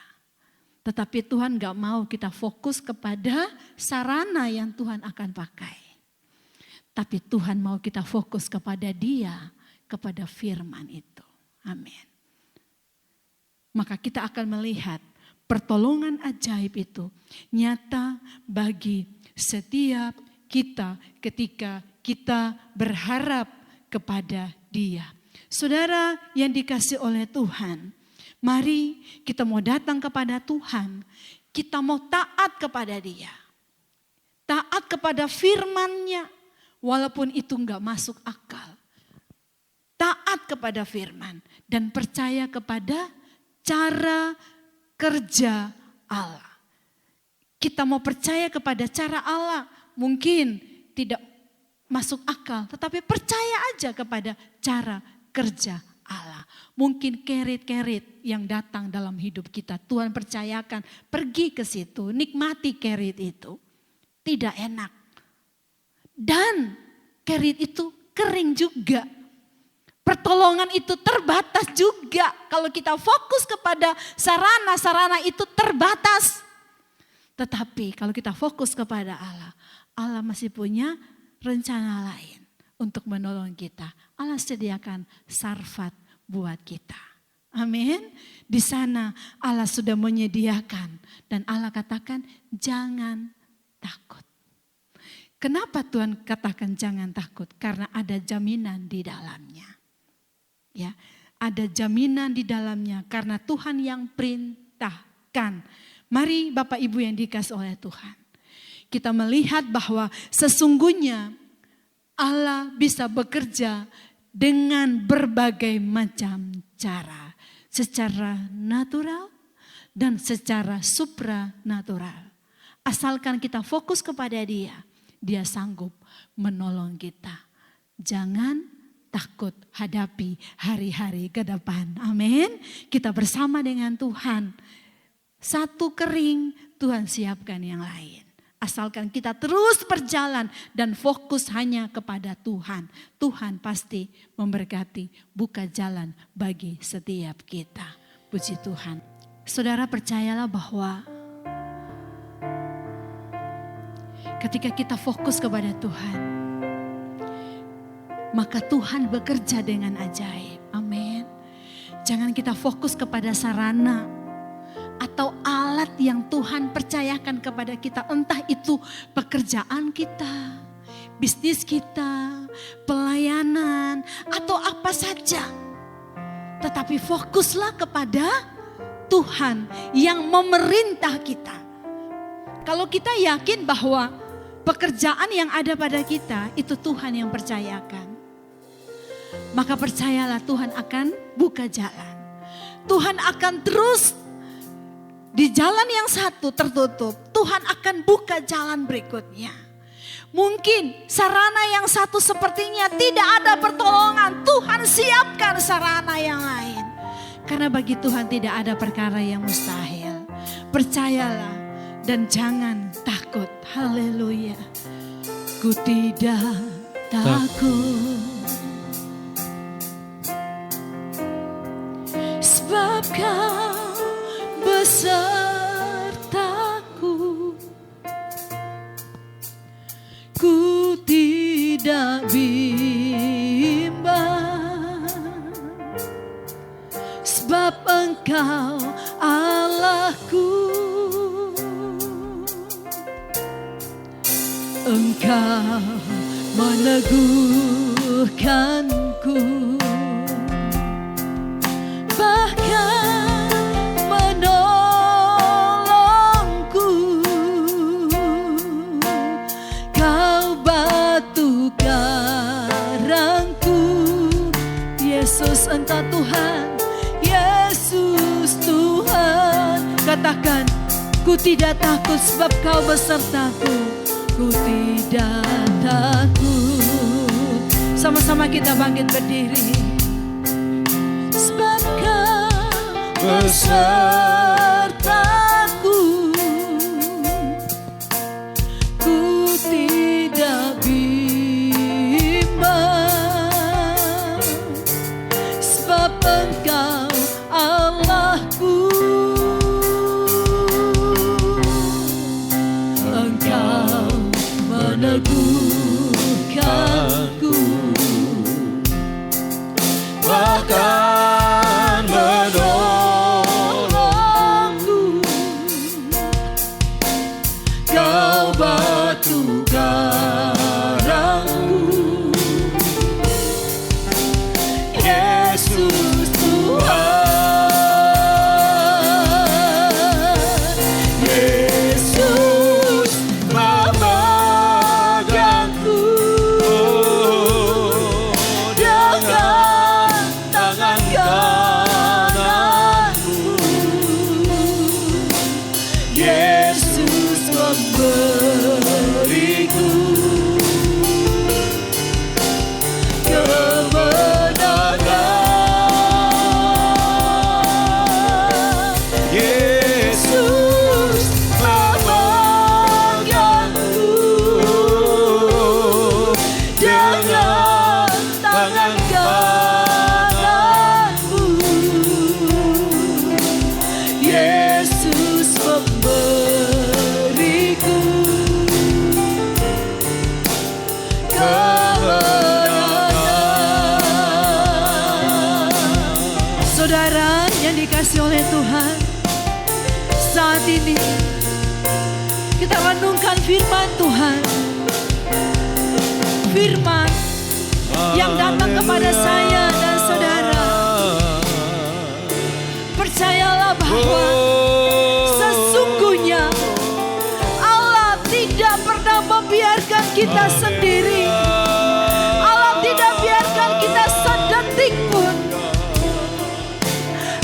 Tetapi Tuhan gak mau kita fokus kepada sarana yang Tuhan akan pakai. Tapi Tuhan mau kita fokus kepada Dia, kepada firman itu. Amin. Maka kita akan melihat pertolongan ajaib itu nyata bagi setiap kita ketika kita berharap kepada Dia. Saudara yang dikasihi oleh Tuhan, mari kita mau datang kepada Tuhan, kita mau taat kepada Dia. Taat kepada firman-Nya, walaupun itu enggak masuk akal. Taat kepada firman dan percaya kepada cara kerja Allah. Kita mau percaya kepada cara Allah, mungkin tidak masuk akal, tetapi percaya aja kepada cara kerja Allah. Mungkin kerit-kerit yang datang dalam hidup kita, Tuhan percayakan, pergi ke situ, nikmati kerit itu. Tidak enak. Dan kerit itu kering juga. Pertolongan itu terbatas juga. Kalau kita fokus kepada sarana-sarana itu terbatas. Tetapi kalau kita fokus kepada Allah, Allah masih punya rencana lain untuk menolong kita. Allah sediakan sarfat buat kita. Amin. Di sana Allah sudah menyediakan dan Allah katakan jangan takut. Kenapa Tuhan katakan jangan takut? Karena ada jaminan di dalamnya. Ya, ada jaminan di dalamnya karena Tuhan yang perintahkan. Mari Bapak Ibu yang dikasihi oleh Tuhan. Kita melihat bahwa sesungguhnya Allah bisa bekerja dengan berbagai macam cara. Secara natural dan secara supranatural. Asalkan kita fokus kepada Dia, Dia sanggup menolong kita. Jangan takut hadapi hari-hari ke depan. Amin. Kita bersama dengan Tuhan. Satu kering, Tuhan siapkan yang lain. Asalkan kita terus berjalan dan fokus hanya kepada Tuhan. Tuhan pasti memberkati, buka jalan bagi setiap kita. Puji Tuhan. Saudara percayalah bahwa ketika kita fokus kepada Tuhan, maka Tuhan bekerja dengan ajaib. Amin. Jangan kita fokus kepada sarana atau alat yang Tuhan percayakan kepada kita. Entah itu pekerjaan kita, bisnis kita, pelayanan, atau apa saja. Tetapi fokuslah kepada Tuhan yang memerintah kita. Kalau kita yakin bahwa pekerjaan yang ada pada kita itu Tuhan yang percayakan, maka percayalah Tuhan akan buka jalan. Tuhan akan terus di jalan yang satu tertutup, Tuhan akan buka jalan berikutnya. Mungkin sarana yang satu sepertinya tidak ada pertolongan, Tuhan siapkan sarana yang lain. Karena bagi Tuhan tidak ada perkara yang mustahil. Percayalah dan jangan takut. Haleluya. Ku tidak takut, sebab Kau besertaku. Ku tidak bimbang, sebab Engkau Allahku. Engkau meneguhkanku, bahkan menolongku. Kau batu karangku. Yesus Engkau Tuhan, Yesus Tuhan. Katakan, ku tidak takut sebab Kau besertaku. Ku tidak takut. Sama-sama kita bangkit berdiri. Sebab Kau besertaku. Ku tidak bimbang, sebab Engkau Allahku. Engkau meneguhkanku, bahkan menolongku. batu karangku, Yesus Tuhan. Yesus memegangku dengan tangan kananku. Yesus memberiku kemenangan. Yesus memegangku dengan tangan kananku. Yesus memberiku kemenangan. Saudara yang dikasih oleh Tuhan, saat ini kita renungkan firman Tuhan. Firman yang datang kepada saya dan saudara. Percayalah bahwa sesungguhnya Allah tidak pernah membiarkan kita sendiri. Allah tidak biarkan kita sedetik pun.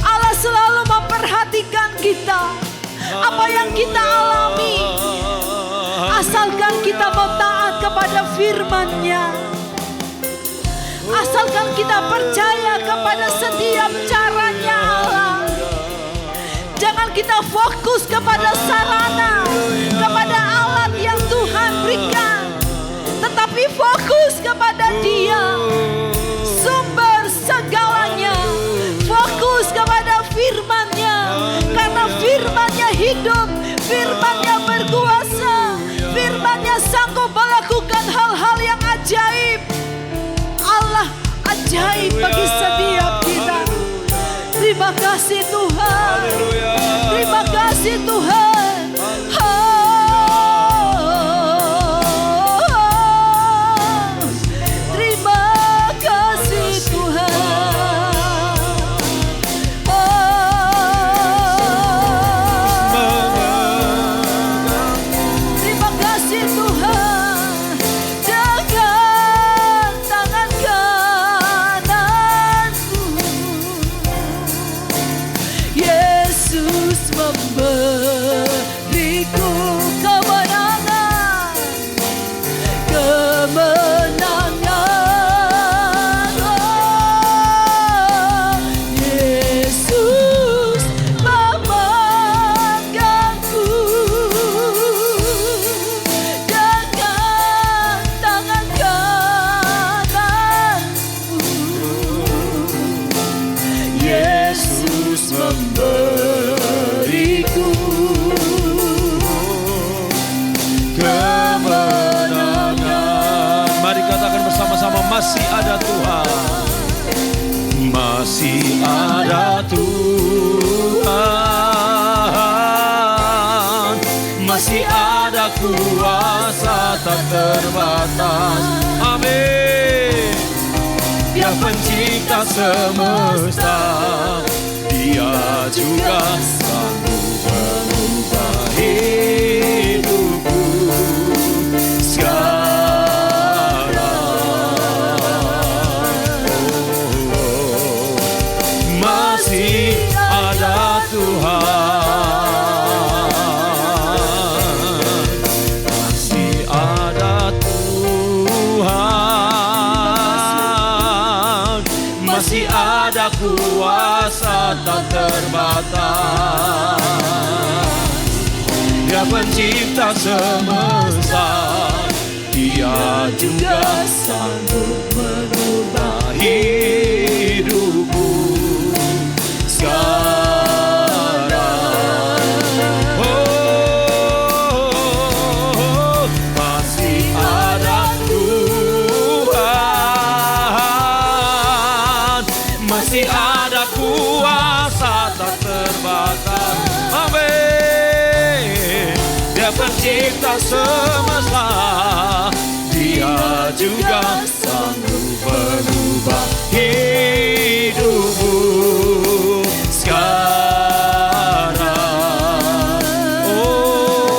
Allah selalu memperhatikan kita, apa yang kita alami, asalkan kita mau taat kepada firman-Nya, asalkan kita percaya kepada setiap caranya Allah. Jangan kita fokus kepada sarana, kepada alat yang Tuhan berikan, tetapi fokus kepada Dia, sumber segalanya. Fokus kepada firman-Nya, karena firman-Nya hidup, firman-Nya berkuasa, firman-Nya sanggup melakukan hal-hal yang ajaib. Allah ajaib bagi setiap kita. Terima kasih Tuhan. Terima kasih Tuhan. Terima kasih Tuhan. Terima kasih Tuhan. Dengan tangan kananku, Yesus memberiku kemenangan, kemenangan. Oh, Yesus memegangku dengan tangan kananku. Yesus memberiku kemenangan. Mari katakan bersama-sama, masih ada Tuhan. Masih ada Tuhan. Masih ada kuasa tak terbatas. Amin. Dia pencipta semesta, Dia juga sanggup mengubah hidupku sekarang. Masih ada Tuhan. Masih ada Tuhan. Masih ada kuasa tak terbatas. Dia pencipta semesta, Dia juga sanggup mengubah hidupku sekarang. Oh, masih ada Tuhan. Masih ada kuasa tak terbatas. Amin. Dia pencipta cipta semesta, Dia juga sanggup mengubah hidupmu sekarang. Oh,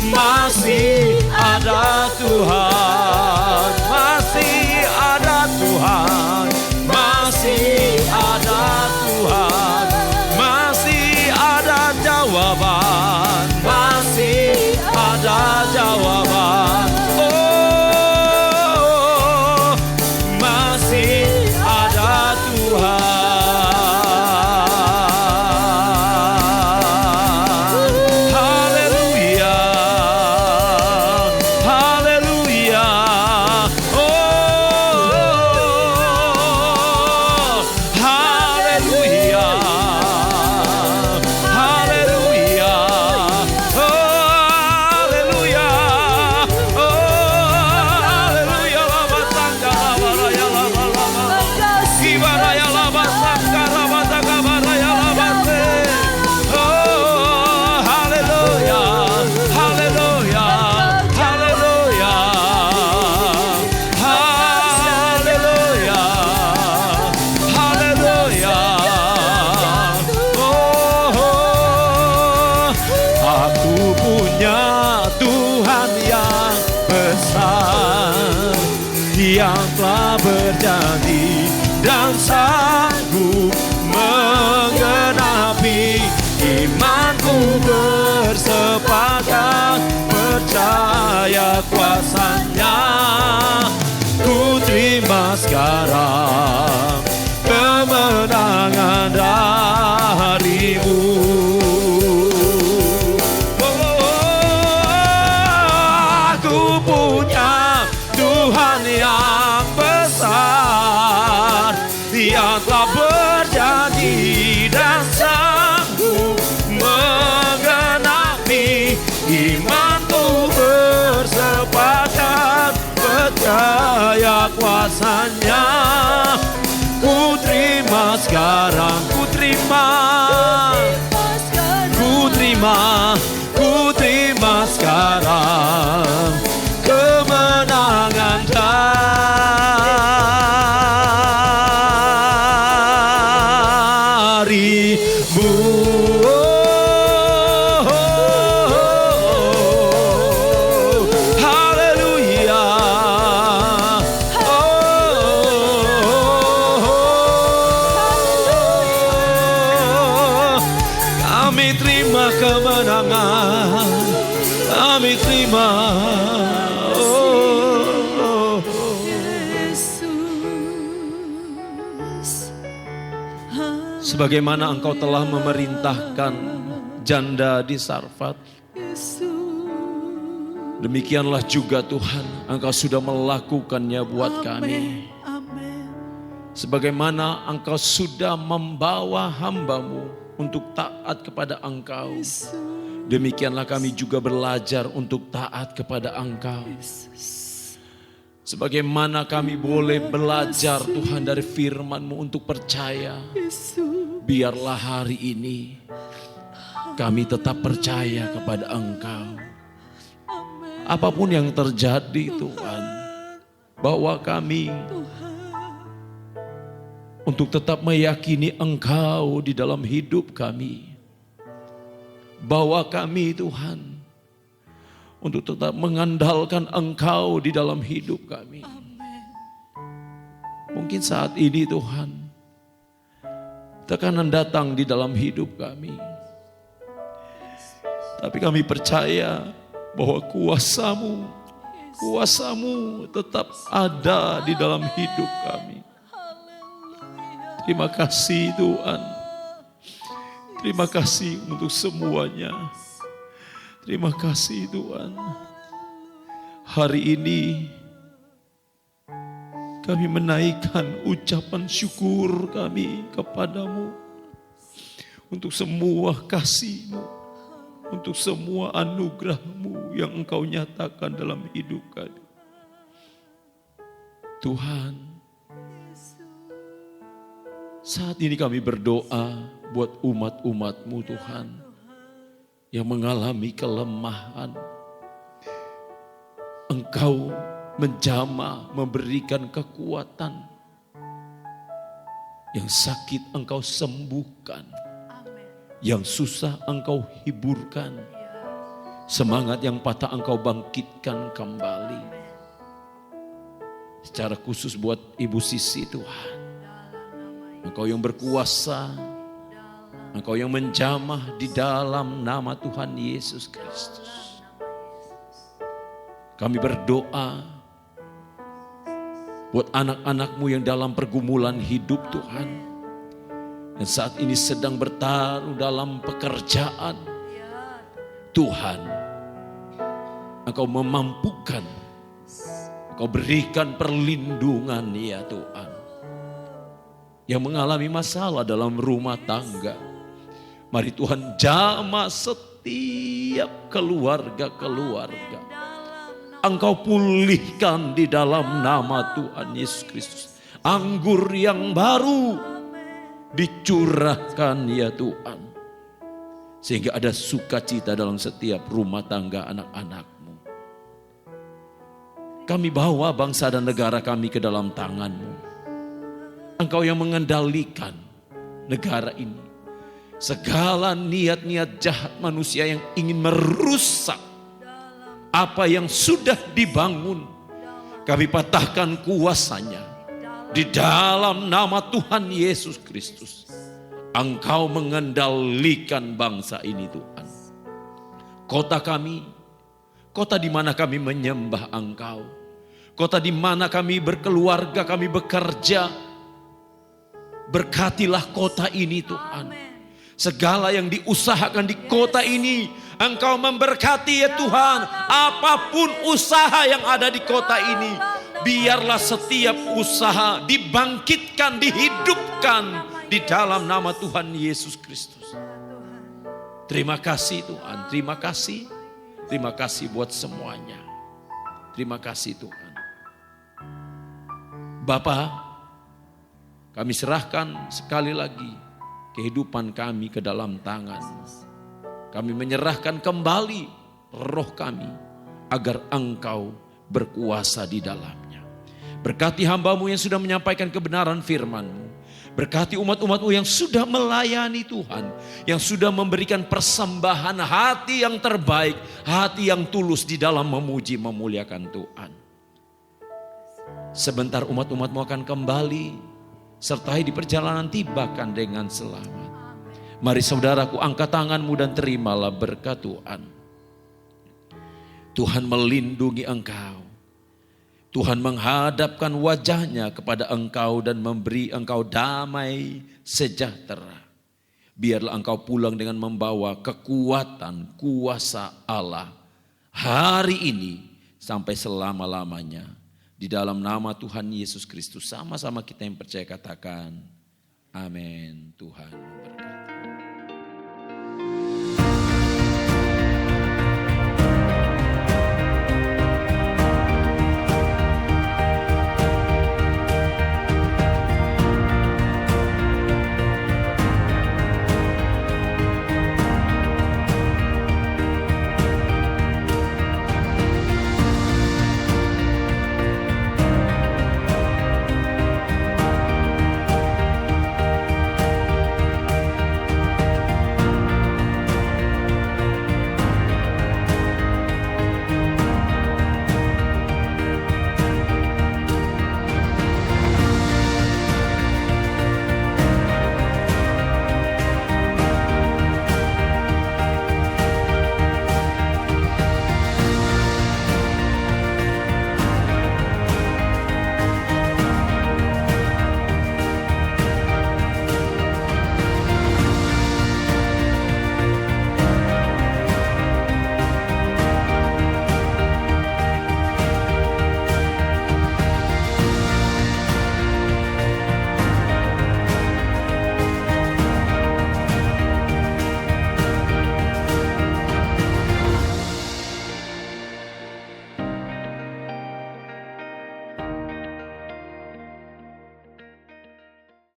masih ada Tuhan, masih ada Tuhan, masih ada Tuhan, masih ada jawaban, masih ada jawaban. Oh, masih ada Tuhan. Haleluya, haleluya. Oh, haleluya, haleluya. Oh, haleluya. Oh, haleluya. Lama sangka baraya lama lama. Ibaraya lama sangka lama sangka baraya lama se. Oh, haleluya, haleluya, haleluya, haleluya, haleluya. Oh, aku punya Tuhan yang besar, yang telah berjanji dan sanggup menggenapi. Imanku bersepakat percaya kuasanya. Ku terima sekarang kemenangan darimu. Aku punya Tuhan yang besar, yang telah berjanji dan sanggup menggenapi. Imanku bersepakat percaya kuasanya. Ku terima sekarang, ku terima, ku terima, ku terima sekarang kemenangan darimu. Haleluya. Kami terima kemenangan, kami terima. Yesus. Sebagaimana Engkau telah memerintahkan janda di Sarfat, demikianlah juga Tuhan Engkau sudah melakukannya buat kami. Amin. Sebagaimana Engkau sudah membawa hamba-Mu untuk taat kepada Engkau, demikianlah kami juga belajar untuk taat kepada Engkau. Sebagaimana kami boleh belajar Tuhan dari firman-Mu untuk percaya, biarlah hari ini kami tetap percaya kepada Engkau. Apapun yang terjadi Tuhan, bawa kami untuk tetap meyakini Engkau di dalam hidup kami. Bawa kami Tuhan untuk tetap mengandalkan Engkau di dalam hidup kami. Mungkin saat ini Tuhan, tekanan datang di dalam hidup kami. Tapi kami percaya bahwa kuasa-Mu tetap ada di dalam hidup kami. Terima kasih Tuhan. Terima kasih untuk semuanya. Terima kasih Tuhan. Hari ini kami menaikkan ucapan syukur kami kepadamu untuk semua kasih-Mu, untuk semua anugerah-Mu yang Engkau nyatakan dalam hidup kami. Tuhan, saat ini kami berdoa buat umat-umat-Mu Tuhan, yang mengalami kelemahan, Engkau menjamah, memberikan kekuatan. Yang sakit Engkau sembuhkan, yang susah Engkau hiburkan, semangat yang patah Engkau bangkitkan kembali. Secara khusus buat Ibu Sisi Tuhan, Engkau yang berkuasa, Engkau yang menjamah di dalam nama Tuhan Yesus Kristus. Kami berdoa buat anak-anak-Mu yang dalam pergumulan hidup Tuhan, yang saat ini sedang bertaruh dalam pekerjaan. Tuhan, Engkau memampukan, Engkau berikan perlindungan ya Tuhan. Yang mengalami masalah dalam rumah tangga, mari Tuhan jamah setiap keluarga-keluarga. Engkau pulihkan di dalam nama Tuhan Yesus Kristus. Anggur yang baru dicurahkan ya Tuhan. Sehingga ada sukacita dalam setiap rumah tangga anak-anak-Mu. Kami bawa bangsa dan negara kami ke dalam tangan-Mu. Engkau yang mengendalikan negara ini. Segala niat-niat jahat manusia yang ingin merusak apa yang sudah dibangun, kami patahkan kuasanya. Di dalam nama Tuhan Yesus Kristus. Engkau mengendalikan bangsa ini Tuhan. Kota kami, kota di mana kami menyembah Engkau. Kota di mana kami berkeluarga, kami bekerja. Berkatilah kota ini Tuhan. Segala yang diusahakan di kota ini, Engkau memberkati ya Tuhan. Apapun usaha yang ada di kota ini, biarlah setiap usaha dibangkitkan, dihidupkan di dalam nama Tuhan Yesus Kristus. Terima kasih Tuhan, terima kasih. Terima kasih buat semuanya. Terima kasih Tuhan. Bapa, kami serahkan sekali lagi kehidupan kami ke dalam tangan-Mu. Kami menyerahkan kembali roh kami agar Engkau berkuasa di dalamnya. Berkati hamba-Mu yang sudah menyampaikan kebenaran firman-Mu. Berkati umat-umat-Mu yang sudah melayani Tuhan. Yang sudah memberikan persembahan hati yang terbaik. Hati yang tulus di dalam memuji memuliakan Tuhan. Sebentar umat-umat-Mu akan kembali. Sertai di perjalanan tibakan dengan selamat. Mari saudaraku angkat tanganmu dan terimalah berkat Tuhan. Tuhan melindungi engkau. Tuhan menghadapkan wajahnya kepada engkau dan memberi engkau damai sejahtera. Biarlah engkau pulang dengan membawa kekuatan kuasa Allah hari ini sampai selama-lamanya. Di dalam nama Tuhan Yesus Kristus, sama-sama kita yang percaya katakan, amin. Tuhan memberkati.